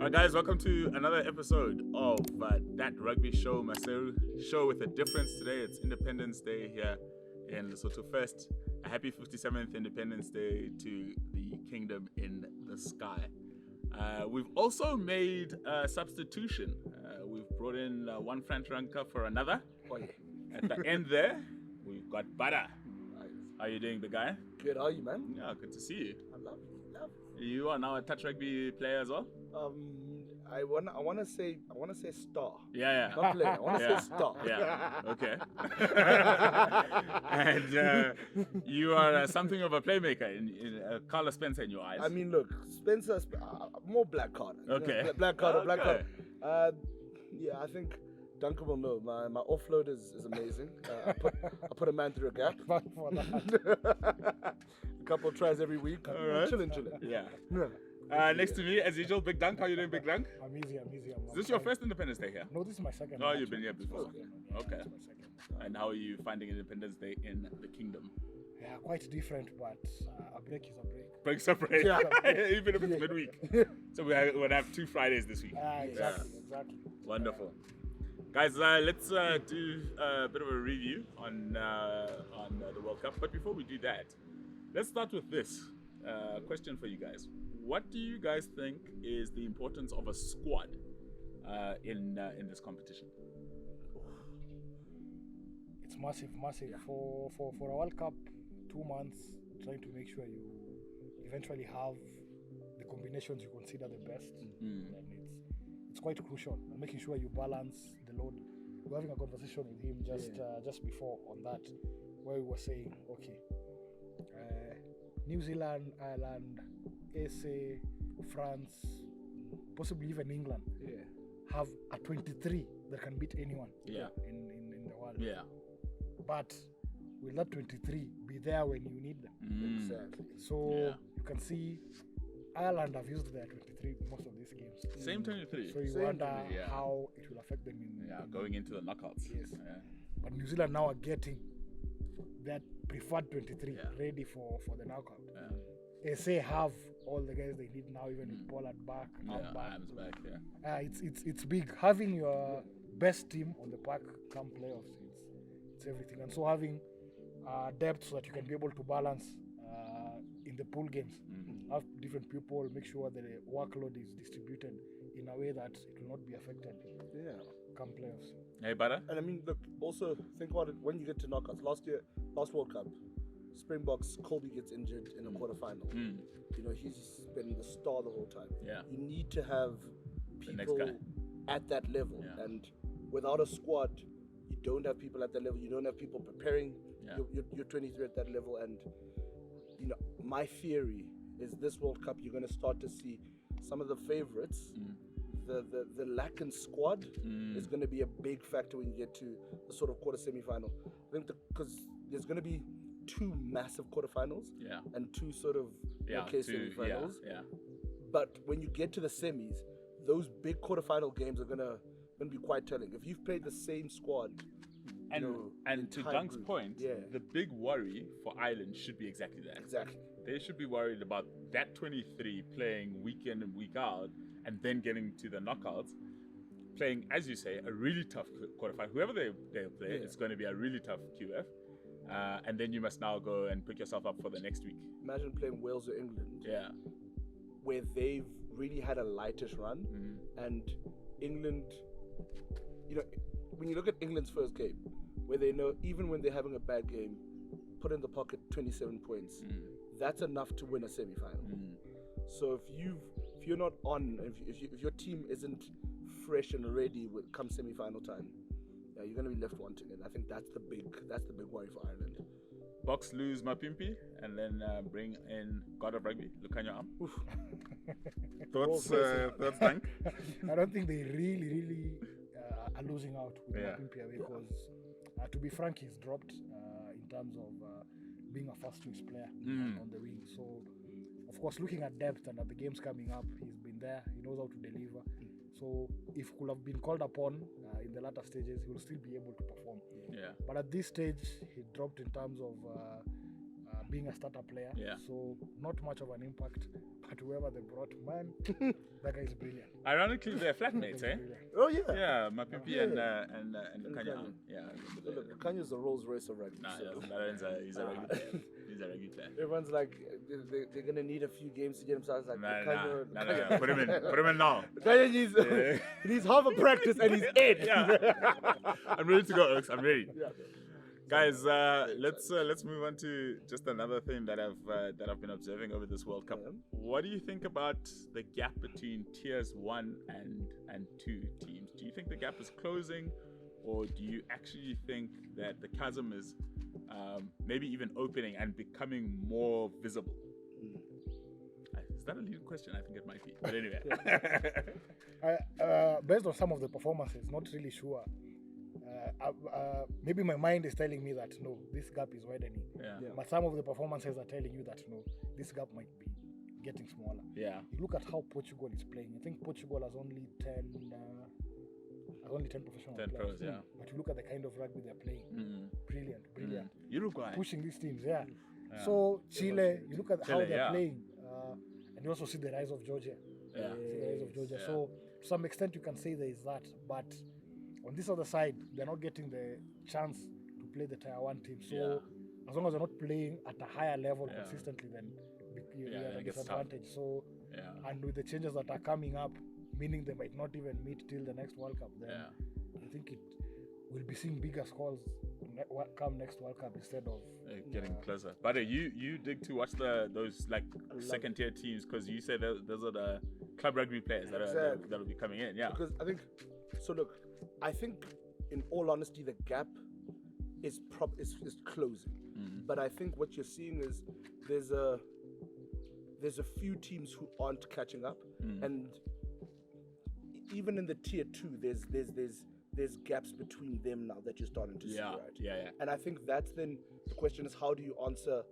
Alright guys, welcome to another episode of That Rugby Show, Maseru show with a difference. Today it's Independence Day here in Lesotho. First, a happy 57th Independence Day to the kingdom in the sky. We've also made a substitution. We've brought in one Frank for another. Oh, yeah. At the end there, we've got Butter. Nice. How are you doing, big guy? Good, how are you, man? Yeah, good to see you. I love you. You are now a touch rugby player as well? I wanna say star. Yeah. Not player. I wanna say star. Yeah, okay. And you are something of a playmaker in Carlos Spencer in your eyes. I mean, look, Spencer's more black card. Okay. Black card. Okay. Yeah, I think Duncan will know. My offload is amazing. I put a man through a gap. For that. A couple of tries every week. All right. Chilling. Yeah. Next to me, as usual, Big Dunk. How you doing, Big Dunk? I'm easy. Is this your first Independence Day here? No, this is my second. Oh, one, you've been actually. here before. Okay. It's my second. And how are you finding Independence Day in the kingdom? Yeah, quite different, but a break is a break. Breaks up, right? Yeah. Even if it's midweek. So we're going to have 2 Fridays this week. Exactly. Wonderful. Guys, let's do a bit of a review on the World Cup. But before we do that, let's start with this question for you guys. What do you guys think is the importance of a squad in this competition? It's massive. Yeah. For a World Cup, 2 months, trying to make sure you eventually have the combinations you consider the best. And it's quite crucial. And making sure you balance the load. We were having a conversation with him just before on that, where we were saying, okay, New Zealand, Ireland, SA, France, possibly even England, have a 23 that can beat anyone in the world. Yeah. But will that 23 be there when you need them? Exactly. So you can see Ireland have used their 23 most of these games. Same 23. So you Same wonder 23, yeah. how it will affect them in Going into the knockouts. Yes. Yeah. But New Zealand now are getting that preferred 23 Yeah. ready for the knockout. Yeah. SA have all the guys they need now, even with Pollard back, Arms back, yeah. It's big. Having your best team on the park come playoffs, it's everything. And so having depth so that you can be able to balance in the pool games, have different people, make sure that the workload is distributed in a way that it will not be affected come playoffs. Hey, Butter? And I mean, look, also think about it when you get to knockouts. Last World Cup, Springboks, Colby gets injured in the quarterfinal. You know, he's been the star the whole time. Yeah. You need to have The next people guy. at that level. Yeah. And without a squad, you don't have people at that level. You don't have people preparing your 23 at that level. And, you know, my theory is this World Cup, you're going to start to see some of the favorites. The lack in squad is going to be a big factor when you get to the sort of quarter semi-final. I think because there's going to be 2 massive quarterfinals and 2 sort of okay semi-finals. Yeah. But when you get to the semis, those big quarterfinal games are gonna be quite telling. If you've played the same squad, And to Dunk's point, the big worry for Ireland should be exactly that. Exactly. They should be worried about that 23 playing week in and week out and then getting to the knockouts, playing, as you say, a really tough quarterfinal. Whoever they play, it's going to be a really tough QF. And then you must now go and pick yourself up for the next week. Imagine playing Wales or England, Yeah. where they've really had a lightish run, and England, you know, when you look at England's first game, where they know even when they're having a bad game, put in the pocket 27 points, that's enough to win a semi-final. So if you're not on, if your team isn't fresh and ready when come semi-final time, you're going to be left wanting, and I think that's the big worry for Ireland. Box lose Mapimpi and then bring in God of Rugby, Lukhanyo Am. Thoughts, Dunk? I don't think they really are losing out with Olympia because, to be frank, he's dropped in terms of being a first choice player on the wing. So, of course, looking at depth and at the games coming up, he's been there. He knows how to deliver. So, if he could have been called upon in the latter stages, he will still be able to perform. Yeah. But at this stage, he dropped in terms of being a starter player. Yeah. So not much of an impact. But whoever they brought, man, that guy is brilliant. Ironically, they're flatmates, eh? Oh yeah. Yeah, Mapipi Yeah. and And Kanya. Kanya. Yeah. Look, Kanye's the Rolls Royce of rugby. Nah, so. he's a rugby player. He's a rugby player. Everyone's like, they're gonna need a few games to get himself. Like, Nah. Put him in now. Kanye needs, he needs half a practice and he's in. Yeah. I'm ready to go, Oaks. I'm ready. Yeah. Guys, let's move on to just another thing that I've been observing over this World Cup. Yeah. What do you think about the gap between tiers 1 and 2 teams? Do you think the gap is closing, or do you actually think that the chasm is maybe even opening and becoming more visible? Is that a leading question? I think it might be. But anyway. Based on some of the performances, not really sure. Maybe my mind is telling me that no, this gap is widening. Yeah. But some of the performances are telling you that no, this gap might be getting smaller. Yeah. You look at how Portugal is playing. I think Portugal has only 10 professional 10 players. pros, yeah. But you look at the kind of rugby they're playing. Brilliant. Uruguay. Pushing these teams, yeah. So Chile, you look at how Chile, they're yeah. playing, and you also see the rise of Georgia. Yeah. See the rise of Georgia. Yeah. So to some extent, you can say there is that, but on this other side, they're not getting the chance to play the tier 1 team. So as long as they're not playing at a higher level consistently, then you're at a disadvantage. So and with the changes that are coming up, meaning they might not even meet till the next World Cup, then I think we'll be seeing bigger scores come next World Cup instead of getting closer. But you dig to watch those like second tier teams, because you say those are the club rugby players that'll be coming in. Yeah. Because I think so. Look, I think in all honesty, the gap is closing. But I think what you're seeing is there's a few teams who aren't catching up, and even in the tier 2, there's gaps between them now that you're starting to see, right? Yeah. And I think that's then the question is how do you answer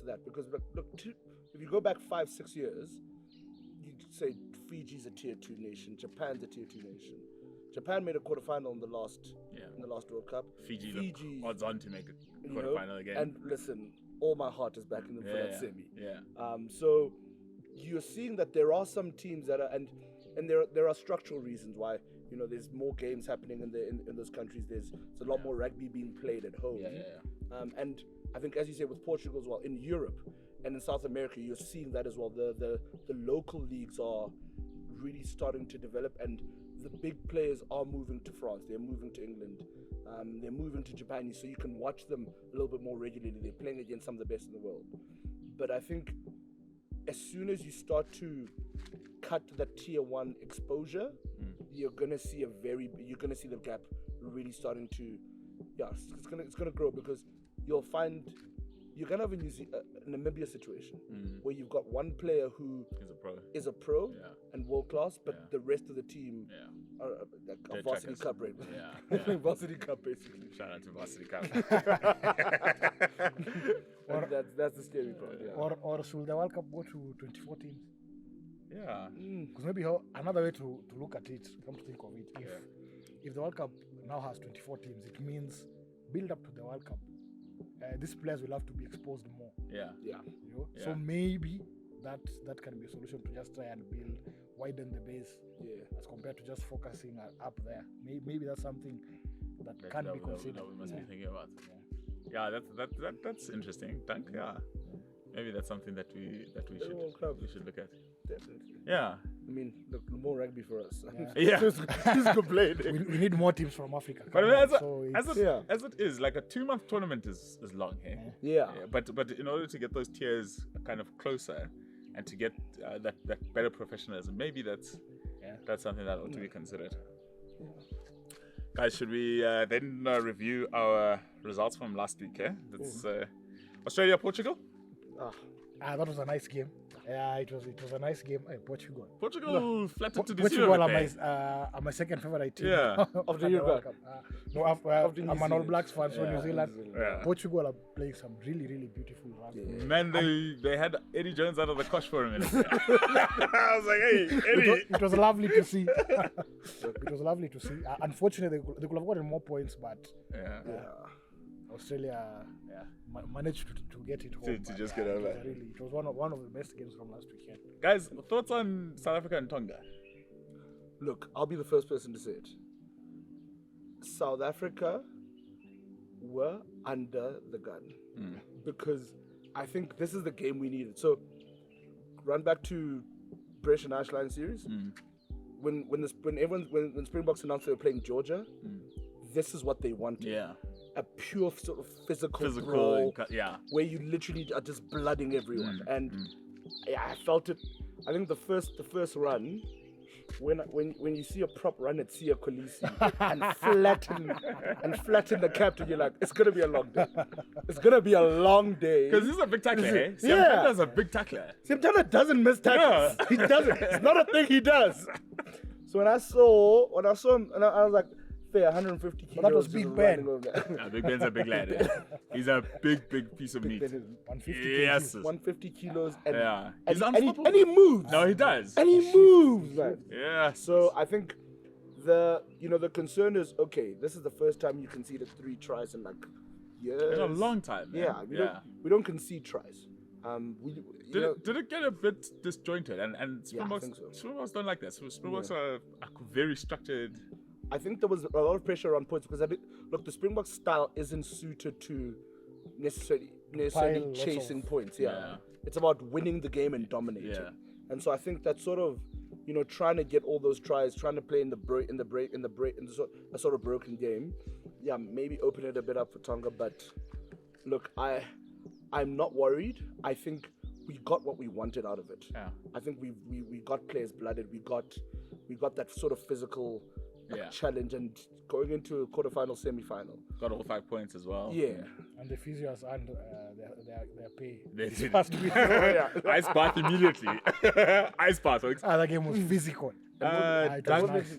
that? Because look, if you go back 5-6 years, you say Fiji's a tier 2 nation, Japan's a tier 2 nation. Japan made a quarterfinal in the last World Cup. Fiji look odds on to make a quarterfinal again. And listen, all my heart is backing them for that semi. Yeah. So you're seeing that there are some teams that are and there are structural reasons why there's more games happening in those countries. There's a lot more rugby being played at home. And I think, as you say, with Portugal as well, in Europe and in South America, you're seeing that as well. The local leagues are really starting to develop, and the big players are moving to France. They're moving to England. They're moving to Japan, so you can watch them a little bit more regularly. They're playing against some of the best in the world. But I think as soon as you start to cut that tier 1 exposure, you're gonna see the gap really starting to, it's gonna grow, because you're gonna have a Namibia situation where you've got one player who is a pro and world class, but the rest of the team are varsity cup ready. Varsity cup, basically. Shout out to varsity cup. That's the scary part. Or should the World Cup go to 2014? Yeah. Because maybe another way to look at it, come to think of it, if the World Cup now has 24 teams, it means build up to the World Cup. These players will have to be exposed more. So maybe that can be a solution to just try and widen the base as compared to just focusing up there. Maybe that's something that can be considered. That we must be thinking about. That's interesting. Maybe that's something that we should look at. Definitely. Yeah. I mean, look, more rugby for us. Yeah. Just complaining. We need more teams from Africa. But I mean, So as it is, like a 2-month tournament is long, hey? Yeah. But in order to get those tiers kind of closer and to get that better professionalism, maybe that's something that ought to be considered. Yeah. Guys, should we then review our results from last week? That's Australia, Portugal. that was a nice game. Yeah, it was a nice game. Portugal Flattered to Portugal deceive. are my second favorite team. Yeah. Of the World Cup. I'm an All Blacks fan, so New Zealand. Yeah. Portugal are playing some really, really beautiful rugby. Yeah. Man, they had Eddie Jones out of the cosh for a minute. I was like, hey, Eddie. It was lovely to see. Unfortunately, they could have gotten more points, but Australia, managed to get it home. To just get over. It was one of the best games from last weekend. Guys, thoughts on South Africa and Tonga? Look, I'll be the first person to say it. South Africa were under the gun because I think this is the game we needed. So, run back to British and Ashline series. When Springboks announced they were playing Georgia, this is what they wanted. Yeah. A pure sort of physical brawl, where you literally are just blooding everyone. And I felt it. I think the first run, when you see a prop run at Sia Kolisi and flatten the captain, you're like, it's gonna be a long day. It's gonna be a long day. Because this is a big tackler, eh? Yeah. Siamtana's a big tackler. Siamtana doesn't miss tackles. Yeah. He doesn't. It's not a thing he does. So when I saw him, and I was like, fair, 150 kilos. But that was just Big Ben. running over. Big Ben's a big lad. Eh? He's a big piece of meat. Ben is 150 Yes. 150 kilos and, Yeah. and, He's and, he, unstoppable. and he moves. No, he does. And he moves, man. Yeah. So I think the concern is, okay, this is the first time you conceded 3 tries in like years. In a long time. Man. Yeah, we don't concede tries. Did it get a bit disjointed? And Springboks, think so. Springboks don't like that. So Springboks are very structured. I think there was a lot of pressure on points because the Springboks style isn't suited to necessarily lots chasing of- points. Yeah. It's about winning the game and dominating. Yeah. And so I think that sort of, trying to get all those tries, trying to play in a sort of broken game. Yeah, maybe open it a bit up for Tonga. But look, I'm not worried. I think we got what we wanted out of it. Yeah. I think we got players blooded. We got that sort of physical challenge, and going into a quarterfinal, semi-final. Got all 5 points as well. Yeah. And the physios and their pay. They did. Has to be Ice bath immediately. Ice bath, folks. That game was physical. It was Doug, nice.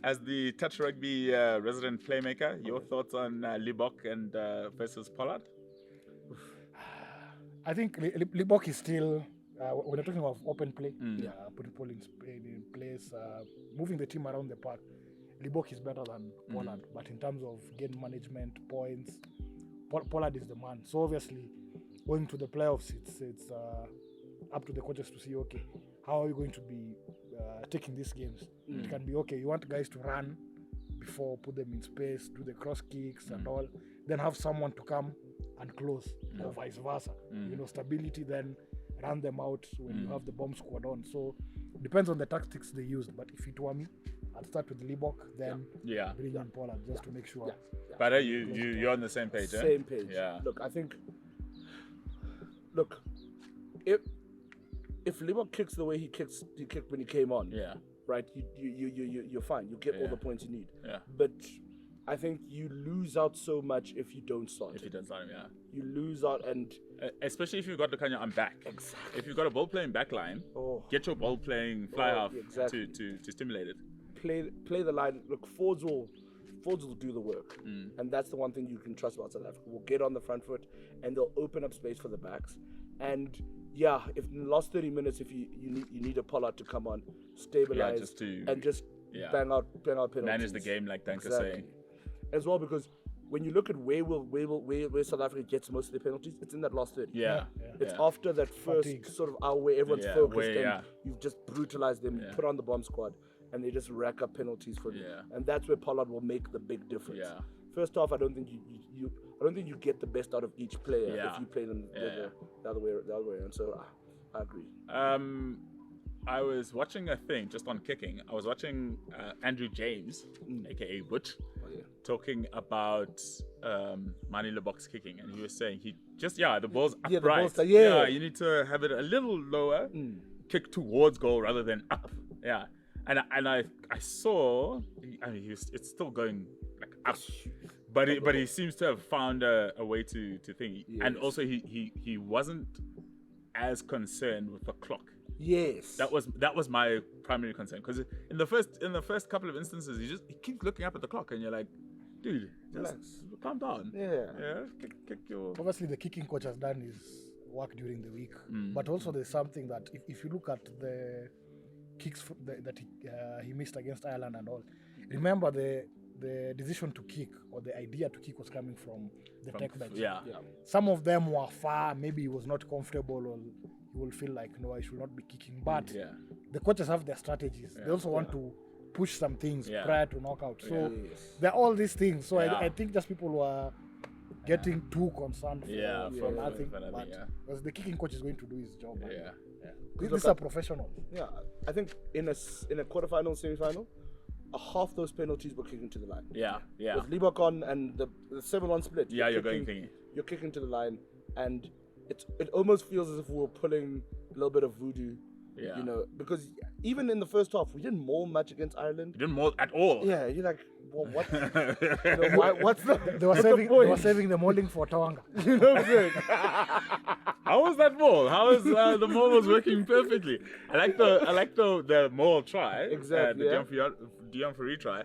as the Touch Rugby resident playmaker, your thoughts on Libok and versus Pollard? I think Libok is still, when you're talking about open play, putting ball in place, moving the team around the park, Libok is better than Pollard. But in terms of game management, points, Pollard is the man. So obviously, going to the playoffs, it's up to the coaches to see, okay, how are we going to be taking these games? It can be, okay, you want guys to run before, put them in space, do the cross kicks and all, then have someone to come and close, or vice versa. Stability, then run them out when you have the bomb squad on. So depends on the tactics they used. But if it were me, I'd start with Libok, then bring in Pollard just to make sure. But you're on the same page, eh? Same page. Yeah. Look, I think. If Libok kicks the way he kicked when he came on, right, you're fine. You get all the points you need. Yeah. But I think you lose out so much if you don't start. If you don't start him, You lose out, and especially if you've got the kind of I'm back. Exactly. If you've got a ball playing back line, get your ball playing fly half exactly. to stimulate it. Play the line. Look, Fords will do the work, and that's the one thing you can trust about South Africa. We'll get on the front foot, and they'll open up space for the backs. And if in the last 30 minutes, if you need a Pollard to come on, stabilize, just bang out penalties. Manage the game, like Dank is saying. As well, because when you look at where South Africa gets most of the penalties, it's in that last 30. It's after that first sort of hour where everyone's focused and you've just brutalized them, you put on the bomb squad, and they just rack up penalties for you. And that's where Pollard will make the big difference. First off, I don't think you get the best out of each player if you play them the other way around. So I agree. I was watching a thing just on kicking. I was watching Andrew James, aka Butch, talking about Mani Lebok's kicking, and he was saying the ball's upright. The ball's you need to have it a little lower, kick towards goal rather than up. And I saw, it's still going like up, but he seems to have found a way to think, and also he wasn't as concerned with the clock. Yes, that was my primary concern, because in the first couple of instances he keeps looking up at the clock, and you're like, dude, just calm down. Kick your. Obviously, the kicking coach has done his work during the week, but also there's something that if you look at the kicks that he missed against Ireland and all, remember the the decision to kick or the idea to kick was coming from the tech bench. Yeah. Some of them were far, maybe he was not comfortable, or he will feel like, no, I should not be kicking. But the coaches have their strategies. They also want to push some things prior to knockout. So there are all these things. So I think just people were getting too concerned for nothing. Because the kicking coach is going to do his job. These are professionals. Yeah, I think in a quarterfinal, semi-final, half those penalties were kicking to the line. With Libacon and the 7-1 split. You're kicking to the line, and it almost feels as if we were pulling a little bit of voodoo. You know, because even in the first half, we didn't maul much against Ireland. We didn't maul at all. Yeah, you're like, well, what? You know, what's the? They were saving the mauling for Tawanga. You know what I'm saying? How was that maul? How was the maul was working perfectly? I like the maul try. Exactly. The Dion Ferry try.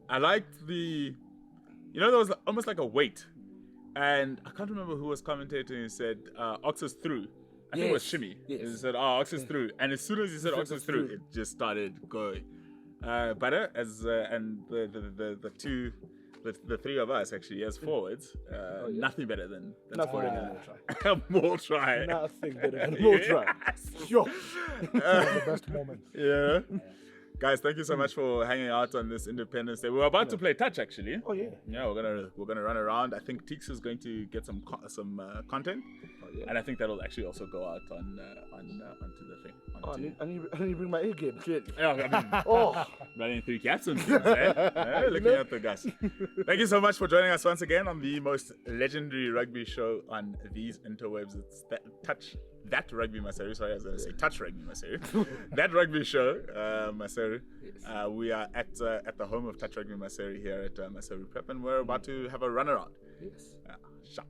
I liked the, there was almost like a weight, and I can't remember who was commentating and said Ox is through. I think it was Shimmy. He said, Ox is through. And as soon as he said Ox is through, it just started going. Butter, and the three of us actually as forwards, nothing better than a maul try. Nothing better than a maul try. Sure. The best moments. Yeah. Guys, thank you so much for hanging out on this Independence Day. We're about to play touch, actually. Oh yeah. Yeah, we're gonna run around. I think Teeks is going to get some content, and I think that'll actually also go out onto the thing. I need to bring my A game. Shit. Yeah, running through cats and things. Looking at the guys. Thank you so much for joining us once again on the most legendary rugby show on these interwebs. It's that Rugby Maseru. Sorry, I was going to say Touch Rugby Maseru. That rugby show, Maseru. Yes. We are at the home of Touch Rugby Maseru here at Maseru Prep, and we're about to have a run around. Yes. Sharp.